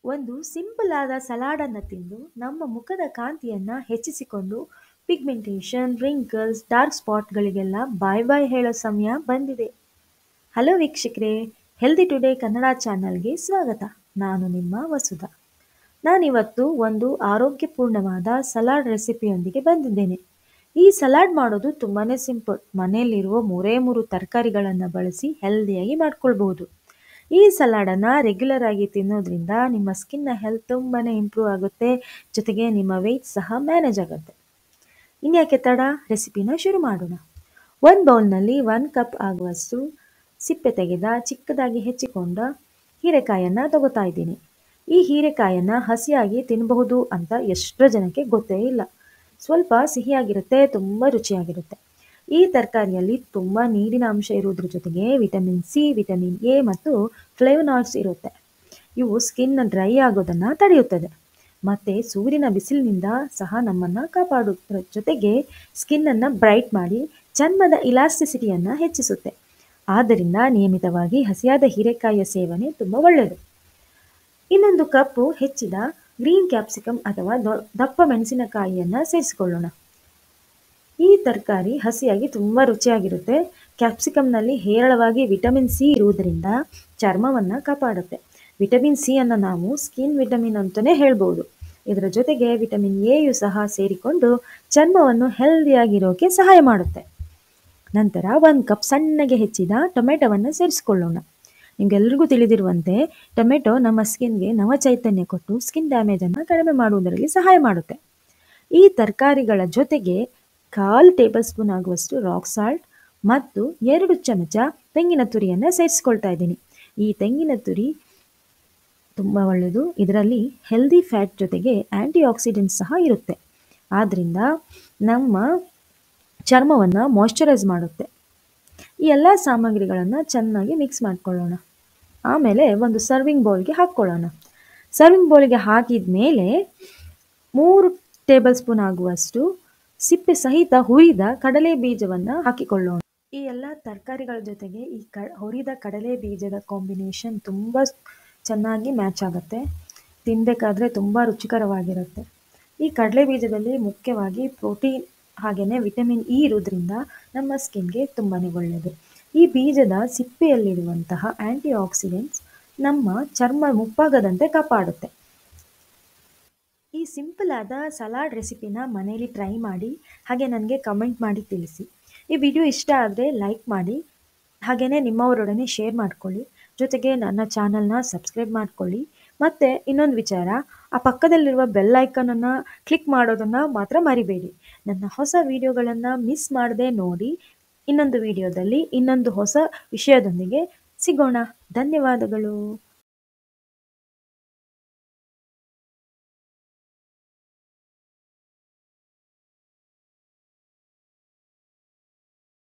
ಒಂದು ಸಿಂಪಲ್ ಆದ ಸಲಾಡನ್ನು ತಿಂದು ನಮ್ಮ ಮುಖದ ಕಾಂತಿಯನ್ನು ಹೆಚ್ಚಿಸಿಕೊಂಡು ಪಿಗ್ಮೆಂಟೇಷನ್, ರಿಂಕಲ್ಸ್, ಡಾರ್ಕ್ ಸ್ಪಾಟ್ಗಳಿಗೆಲ್ಲ ಬಾಯ್ ಬಾಯ್ ಹೇಳೋ ಸಮಯ ಬಂದಿದೆ. ಹಲೋ ವೀಕ್ಷಕರೇ, ಹೆಲ್ದಿ ಟುಡೇ ಕನ್ನಡ ಚಾನಲ್ಗೆ ಸ್ವಾಗತ. ನಾನು ನಿಮ್ಮ ವಸುಧಾ. ನಾನಿವತ್ತು ಒಂದು ಆರೋಗ್ಯಪೂರ್ಣವಾದ ಸಲಾಡ್ ರೆಸಿಪಿಯೊಂದಿಗೆ ಬಂದಿದ್ದೇನೆ. ಈ ಸಲಾಡ್ ಮಾಡೋದು ತುಂಬಾ ಸಿಂಪಲ್. ಮನೆಯಲ್ಲಿರುವ ಮೂರೇ ಮೂರು ತರಕಾರಿಗಳನ್ನು ಬಳಸಿ ಹೆಲ್ದಿಯಾಗಿ ಮಾಡ್ಕೊಳ್ಬಹುದು. ಈ ಸಲಾಡನ್ನು ರೆಗ್ಯುಲರ್ ಆಗಿ ತಿನ್ನೋದ್ರಿಂದ ನಿಮ್ಮ ಸ್ಕಿನ್ನ ಹೆಲ್ತ್ ತುಂಬಾ ಇಂಪ್ರೂವ್ ಆಗುತ್ತೆ, ಜೊತೆಗೆ ನಿಮ್ಮ ವೆಯ್ಟ್ ಸಹ ಮ್ಯಾನೇಜ್ ಆಗುತ್ತೆ. ಇನ್ಯಾಕೆ ತಡ, ರೆಸಿಪಿನ ಶುರು ಮಾಡೋಣ. ಒಂದು ಬೌಲ್ನಲ್ಲಿ 1 ಕಪ್ ಆಗುವಷ್ಟು ಸಿಪ್ಪೆ ತೆಗೆದ ಚಿಕ್ಕದಾಗಿ ಹೆಚ್ಚಿಕೊಂಡ ಹೀರೆಕಾಯನ್ನು ತಗೋತಾ ಇದ್ದೀನಿ. ಈ ಹೀರೆಕಾಯನ್ನು ಹಸಿಯಾಗಿ ತಿನ್ನಬಹುದು ಅಂತ ಎಷ್ಟೋ ಜನಕ್ಕೆ ಗೊತ್ತೇ ಇಲ್ಲ. ಸ್ವಲ್ಪ ಸಿಹಿಯಾಗಿರುತ್ತೆ, ತುಂಬ ರುಚಿಯಾಗಿರುತ್ತೆ. ಈ ತರಕಾರಿಯಲ್ಲಿ ತುಂಬ ನೀರಿನ ಅಂಶ ಇರೋದ್ರ ಜೊತೆಗೆ ವಿಟಮಿನ್ ಸಿ, ವಿಟಮಿನ್ ಎ ಮತ್ತು ಫ್ಲೇವನಾಯ್ಡ್ಸ್ ಇರುತ್ತೆ. ಇವು ಸ್ಕಿನ್ ಡ್ರೈ ಆಗೋದನ್ನು ತಡೆಯುತ್ತದೆ ಮತ್ತು ಸೂರ್ಯನ ಬಿಸಿಲಿನಿಂದ ಸಹ ನಮ್ಮನ್ನು ಕಾಪಾಡುವುದರ ಜೊತೆಗೆ ಸ್ಕಿನ್ನನ್ನು ಬ್ರೈಟ್ ಮಾಡಿ ಚರ್ಮದ ಇಲಾಸ್ಟಿಸಿಟಿಯನ್ನು ಹೆಚ್ಚಿಸುತ್ತೆ. ಆದ್ದರಿಂದ ನಿಯಮಿತವಾಗಿ ಹಸಿಯಾದ ಹೀರೆಕಾಯಿಯ ಸೇವನೆ ತುಂಬ ಒಳ್ಳೆಯದು. ಇನ್ನೊಂದು ಕಪ್ಪು ಹೆಚ್ಚಿದ ಗ್ರೀನ್ ಕ್ಯಾಪ್ಸಿಕಮ್ ಅಥವಾ ದಪ್ಪ ಮೆಣಸಿನಕಾಯಿಯನ್ನು ಸೇರಿಸಿಕೊಳ್ಳೋಣ. ಈ ತರಕಾರಿ ಹಸಿಯಾಗಿ ತುಂಬ ರುಚಿಯಾಗಿರುತ್ತೆ. ಕ್ಯಾಪ್ಸಿಕಮ್ನಲ್ಲಿ ಹೇರಳವಾಗಿ ವಿಟಮಿನ್ ಸಿ ಇರುವುದರಿಂದ ಚರ್ಮವನ್ನು ಕಾಪಾಡುತ್ತೆ. ವಿಟಮಿನ್ ಸಿ ಅನ್ನು ನಾವು ಸ್ಕಿನ್ ವಿಟಮಿನ್ ಅಂತಲೇ ಹೇಳ್ಬೋದು. ಇದರ ಜೊತೆಗೆ ವಿಟಮಿನ್ ಎಯು ಸಹ ಸೇರಿಕೊಂಡು ಚರ್ಮವನ್ನು ಹೆಲ್ದಿಯಾಗಿರೋಕ್ಕೆ ಸಹಾಯ ಮಾಡುತ್ತೆ. ನಂತರ 1 ಕಪ್ ಸಣ್ಣಗೆ ಹೆಚ್ಚಿದ ಟೊಮೆಟೊವನ್ನು ಸೇರಿಸಿಕೊಳ್ಳೋಣ. ನಿಮಗೆಲ್ರಿಗೂ ತಿಳಿದಿರುವಂತೆ ಟೊಮೆಟೊ ನಮ್ಮ ಸ್ಕಿನ್ಗೆ ನವ ಚೈತನ್ಯ ಕೊಟ್ಟು ಸ್ಕಿನ್ ಡ್ಯಾಮೇಜನ್ನು ಕಡಿಮೆ ಮಾಡುವುದರಲ್ಲಿ ಸಹಾಯ ಮಾಡುತ್ತೆ. ಈ ತರಕಾರಿಗಳ ಜೊತೆಗೆ 1/4 ಟೇಬಲ್ ಸ್ಪೂನ್ ಆಗುವಷ್ಟು ರಾಕ್ ಸಾಲ್ಟ್ ಮತ್ತು 2 ಚಮಚ ತೆಂಗಿನ ತುರಿಯನ್ನು ಸೇರಿಸ್ಕೊಳ್ತಾ ಇದ್ದೀನಿ. ಈ ತೆಂಗಿನ ತುರಿ ತುಂಬ ಒಳ್ಳೆಯದು. ಇದರಲ್ಲಿ ಹೆಲ್ದಿ ಫ್ಯಾಟ್ ಜೊತೆಗೆ ಆ್ಯಂಟಿ ಆಕ್ಸಿಡೆಂಟ್ಸ್ ಸಹ ಇರುತ್ತೆ. ಆದ್ದರಿಂದ ನಮ್ಮ ಚರ್ಮವನ್ನು ಮಾಯ್ಶ್ಚರೈಸ್ ಮಾಡುತ್ತೆ. ಈ ಎಲ್ಲ ಸಾಮಗ್ರಿಗಳನ್ನು ಚೆನ್ನಾಗಿ ಮಿಕ್ಸ್ ಮಾಡ್ಕೊಳ್ಳೋಣ. ಆಮೇಲೆ ಒಂದು ಸರ್ವಿಂಗ್ ಬೌಲ್ಗೆ ಹಾಕ್ಕೊಳ್ಳೋಣ. ಸರ್ವಿಂಗ್ ಬೌಲ್ಗೆ ಹಾಕಿದ ಮೇಲೆ 3 ಟೇಬಲ್ ಸ್ಪೂನ್ ಆಗುವಷ್ಟು ಸಿಪ್ಪೆ ಸಹಿತ ಹುರಿದ ಕಡಲೆ ಬೀಜವನ್ನು ಹಾಕಿಕೊಳ್ಳೋಣ. ಈ ಎಲ್ಲ ತರಕಾರಿಗಳ ಜೊತೆಗೆ ಈ ಹುರಿದ ಕಡಲೆ ಬೀಜದ ಕಾಂಬಿನೇಷನ್ ತುಂಬ ಚೆನ್ನಾಗಿ ಮ್ಯಾಚ್ ಆಗುತ್ತೆ. ತಿನ್ನಬೇಕಾದ್ರೆ ತುಂಬ ರುಚಿಕರವಾಗಿರುತ್ತೆ. ಈ ಕಡಲೆ ಬೀಜದಲ್ಲಿ ಮುಖ್ಯವಾಗಿ ಪ್ರೋಟೀನ್ ಹಾಗೆಯೇ ವಿಟಮಿನ್ ಇ ಇರೋದ್ರಿಂದ ನಮ್ಮ ಸ್ಕಿನ್ಗೆ ತುಂಬಾ ಒಳ್ಳೆಯದು. ಈ ಬೀಜದ ಸಿಪ್ಪೆಯಲ್ಲಿರುವಂತಹ ಆ್ಯಂಟಿ ಆಕ್ಸಿಡೆಂಟ್ಸ್ ನಮ್ಮ ಚರ್ಮ ಮುಪ್ಪಾಗದಂತೆ ಕಾಪಾಡುತ್ತೆ. ಈ ಸಿಂಪಲ್ ಆದ ಸಲಾಡ್ ರೆಸಿಪಿನ ಮನೆಯಲ್ಲಿ ಟ್ರೈ ಮಾಡಿ ಹಾಗೆ ನನಗೆ ಕಮೆಂಟ್ ಮಾಡಿ ತಿಳಿಸಿ. ಈ ವಿಡಿಯೋ ಇಷ್ಟ ಆದರೆ ಲೈಕ್ ಮಾಡಿ, ಹಾಗೆಯೇ ನಿಮ್ಮವರೊಡನೆ ಶೇರ್ ಮಾಡ್ಕೊಳ್ಳಿ. ಜೊತೆಗೆ ನನ್ನ ಚಾನಲ್ನ ಸಬ್ಸ್ಕ್ರೈಬ್ ಮಾಡ್ಕೊಳ್ಳಿ. ಮತ್ತು ಇನ್ನೊಂದು ವಿಚಾರ, ಆ ಪಕ್ಕದಲ್ಲಿರುವ ಬೆಲ್ ಐಕನನ್ನು ಕ್ಲಿಕ್ ಮಾಡೋದನ್ನು ಮಾತ್ರ ಮರಿಬೇಡಿ. ನನ್ನ ಹೊಸ ವಿಡಿಯೋಗಳನ್ನು ಮಿಸ್ ಮಾಡದೆ ನೋಡಿ. ಇನ್ನೊಂದು ವಿಡಿಯೋದಲ್ಲಿ ಇನ್ನೊಂದು ಹೊಸ ವಿಷಯದೊಂದಿಗೆ ಸಿಗೋಣ. ಧನ್ಯವಾದಗಳು.